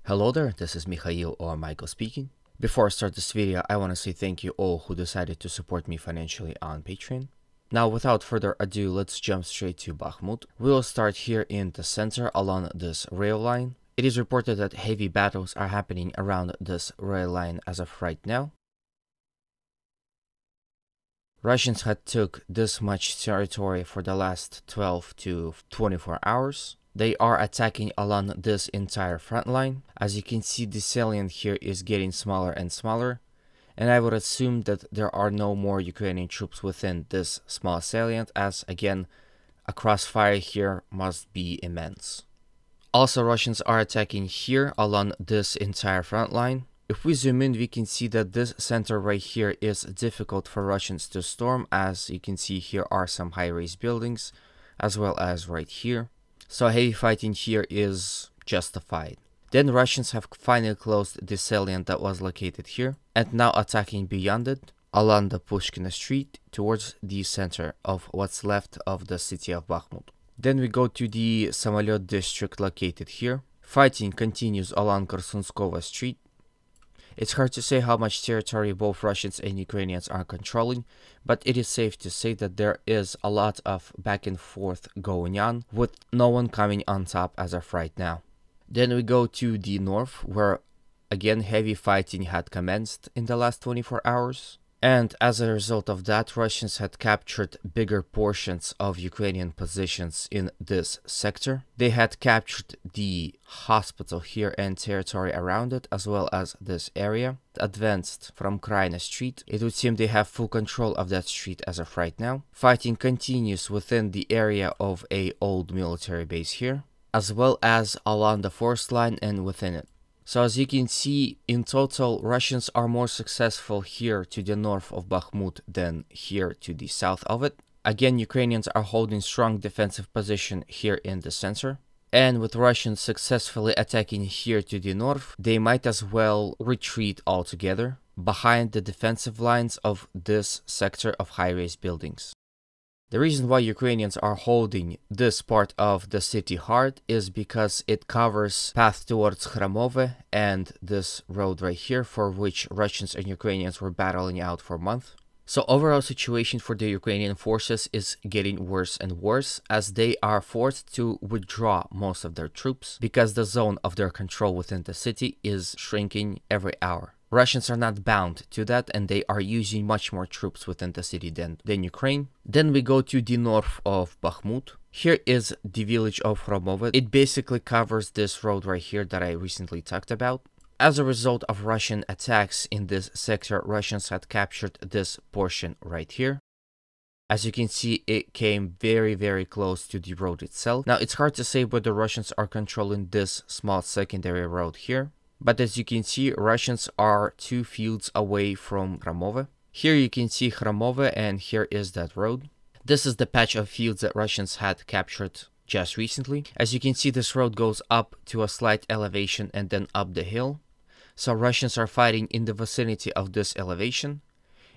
Hello there, this is Mikhail or Michael speaking. Before I start this video, I want to say thank you all who decided to support me financially on Patreon. Now, without further ado, let's jump straight to Bakhmut. We'll start here in the center along this rail line. It is reported that heavy battles are happening around this rail line as of right now. Russians had took this much territory for the last 12 to 24 hours. They are attacking along this entire front line. As you can see, the salient here is getting smaller and smaller, and I would assume that there are no more Ukrainian troops within this small salient, as again, a crossfire here must be immense. Also, Russians are attacking here along this entire front line. If we zoom in, we can see that this center right here is difficult for Russians to storm. As you can see, here are some high-rise buildings, as well as right here. So heavy fighting here is justified. Then Russians have finally closed the salient that was located here, and now attacking beyond it, along the Pushkina Street, towards the center of what's left of the city of Bakhmut. Then we go to the Samolyot district located here. Fighting continues along Korsunskova Street. It's hard to say how much territory both Russians and Ukrainians are controlling, but it is safe to say that there is a lot of back and forth going on, with no one coming on top as of right now. Then we go to the north, where again heavy fighting had commenced in the last 24 hours. And as a result of that, Russians had captured bigger portions of Ukrainian positions in this sector. They had captured the hospital here and territory around it, as well as this area. Advanced from Kraina Street. It would seem they have full control of that street as of right now. Fighting continues within the area of an old military base here, as well as along the forest line and within it. So as you can see, in total, Russians are more successful here to the north of Bakhmut than here to the south of it. Again, Ukrainians are holding strong defensive position here in the center. And with Russians successfully attacking here to the north, they might as well retreat altogether behind the defensive lines of this sector of high-rise buildings. The reason why Ukrainians are holding this part of the city hard is because it covers path towards Khramove and this road right here, for which Russians and Ukrainians were battling out for months. So overall situation for the Ukrainian forces is getting worse and worse, as they are forced to withdraw most of their troops because the zone of their control within the city is shrinking every hour. Russians are not bound to that, and they are using much more troops within the city than Ukraine. Then we go to the north of Bakhmut. Here is the village of Khramove. It basically covers this road right here that I recently talked about. As a result of Russian attacks in this sector, Russians had captured this portion right here. As you can see, it came very, very close to the road itself. Now, it's hard to say whether Russians are controlling this small secondary road here. But as you can see, Russians are 2 fields away from Khramove. Here you can see Khramove, and here is that road. This is the patch of fields that Russians had captured just recently. As you can see, this road goes up to a slight elevation and then up the hill. So Russians are fighting in the vicinity of this elevation.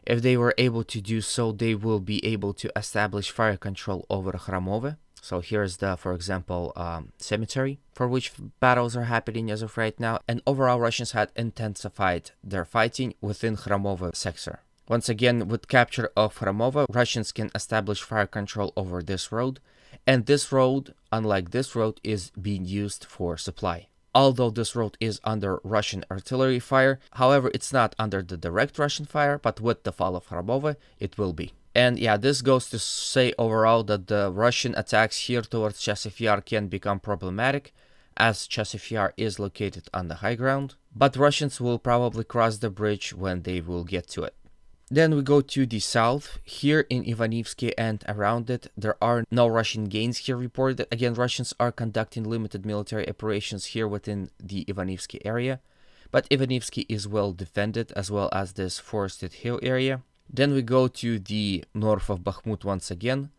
If they were able to do so, they will be able to establish fire control over Khramove. So here's the, for example, cemetery for which battles are happening as of right now. And overall, Russians had intensified their fighting within Khramove sector. Once again, with capture of Khramove, Russians can establish fire control over this road. And this road, unlike this road, is being used for supply. Although this road is under Russian artillery fire, however, it's not under the direct Russian fire, but with the fall of Khramove, it will be. And yeah, this goes to say overall that the Russian attacks here towards Chasiv Yar can become problematic, as Chasiv Yar is located on the high ground. But Russians will probably cross the bridge when they will get to it. Then we go to the south. Here in Ivanivsky and around it, there are no Russian gains here reported. Again, Russians are conducting limited military operations here within the Ivanivsky area. But Ivanivsky is well defended, as well as this forested hill area. Then we go to the north of Bakhmut once again.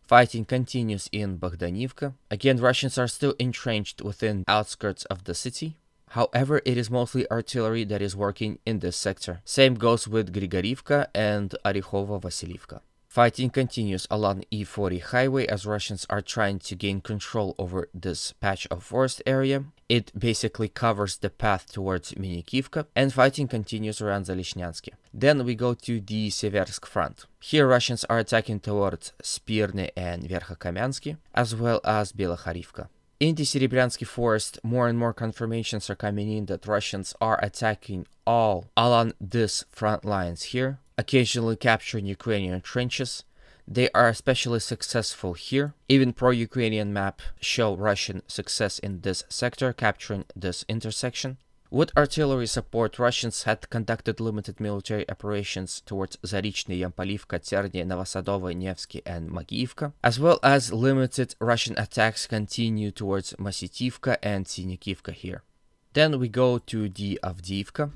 Fighting continues in Bogdanivka. Again, Russians are still entrenched within outskirts of the city. However, it is mostly artillery that is working in this sector. Same goes with Grigorivka and Orekhovo-Vasilivka. Fighting continues along E40 highway as Russians are trying to gain control over this patch of forest area. It basically covers the path towards Minikivka, and fighting continues around Zalishnansky. Then we go to the Seversk front. Here Russians are attacking towards Spirny and Verkhokamensky, as well as Belokharivka. In the Serebryansky forest, more and more confirmations are coming in that Russians are attacking all along these front lines here, occasionally capturing Ukrainian trenches. They are especially successful here. Even pro-Ukrainian map show Russian success in this sector, capturing this intersection. With artillery support, Russians had conducted limited military operations towards Zarychny, Yampolivka, Terny, Novosadovo, Nevsky, and Magiivka, as well as limited Russian attacks continue towards Masitivka and Sinikivka here. Then we go to the Avdiivka.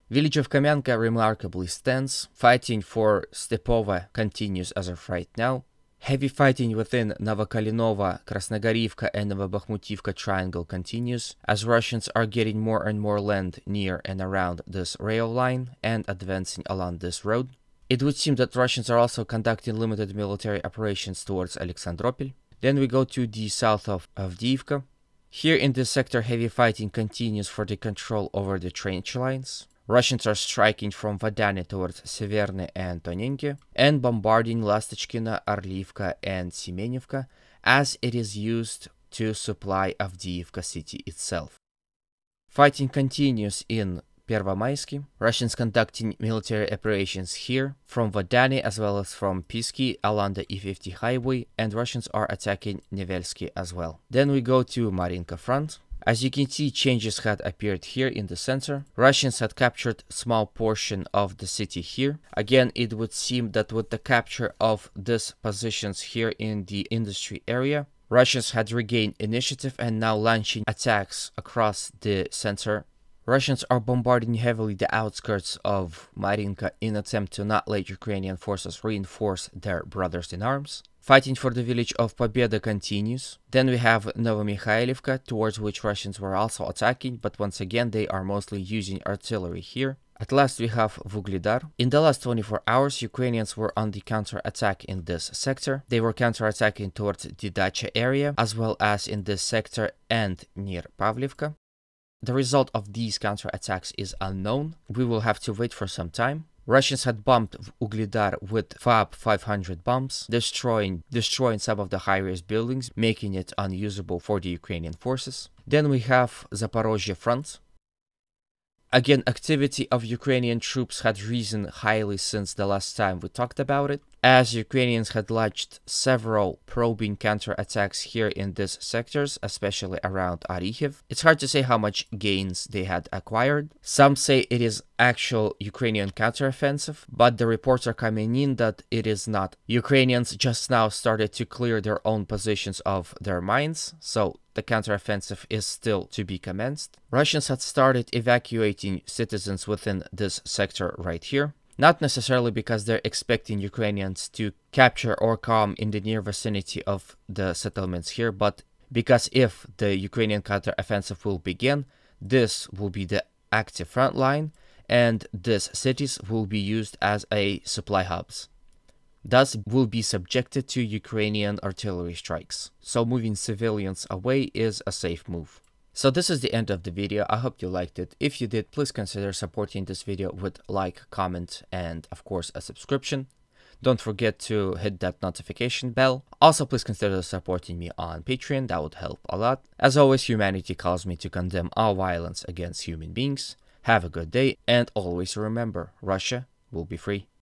Village of Kamenka remarkably stands. Fighting for Stepova continues as of right now. Heavy fighting within Novokalinova, Krasnogorivka and Novobakhmutivka triangle continues, as Russians are getting more and more land near and around this rail line and advancing along this road. It would seem that Russians are also conducting limited military operations towards Alexandropol. Then we go to the south of Avdiivka. Here in this sector, heavy fighting continues for the control over the trench lines. Russians are striking from Vodany towards Severny and Tonenki and bombarding Lastachkina, Orlivka and Semenivka, as it is used to supply Avdiivka city itself. Fighting continues in Pervomaisky. Russians conducting military operations here from Vodany as well as from Pisky along the E50 highway, and Russians are attacking Nevelsky as well. Then we go to Marinka front. As you can see, changes had appeared here in the center. Russians had captured a small portion of the city here. Again, it would seem that with the capture of these positions here in the industry area, Russians had regained initiative and now launching attacks across the center. Russians are bombarding heavily the outskirts of Marinka in an attempt to not let Ukrainian forces reinforce their brothers in arms. Fighting for the village of Pobeda continues. Then we have Novomikhailivka, towards which Russians were also attacking, but once again they are mostly using artillery here. At last we have Vuglidar. In the last 24 hours, Ukrainians were on the counter-attack in this sector. They were counter-attacking towards the Dacha area, as well as in this sector and near Pavlivka. The result of these counter-attacks is unknown. We will have to wait for some time. Russians had bombed Uglidar with FAB 500 bombs, destroying some of the high-rise buildings, making it unusable for the Ukrainian forces. Then we have Zaporozhye front. Again, activity of Ukrainian troops had risen highly since the last time we talked about it, as Ukrainians had launched several probing counterattacks here in these sectors, especially around Orikhiv. It's hard to say how much gains they had acquired. Some say it is actual Ukrainian counteroffensive, but the reports are coming in that it is not. Ukrainians just now started to clear their own positions of their mines, so the counteroffensive is still to be commenced. Russians had started evacuating citizens within this sector right here. Not necessarily because they're expecting Ukrainians to capture or come in the near vicinity of the settlements here, but because if the Ukrainian counteroffensive will begin, this will be the active front line, and these cities will be used as a supply hubs. Thus will be subjected to Ukrainian artillery strikes. So moving civilians away is a safe move. So this is the end of the video. I hope you liked it. If you did, please consider supporting this video with like, comment, and of course a subscription. Don't forget to hit that notification bell. Also, please consider supporting me on Patreon. That would help a lot. As always, humanity calls me to condemn all violence against human beings. Have a good day, and always remember, Russia will be free.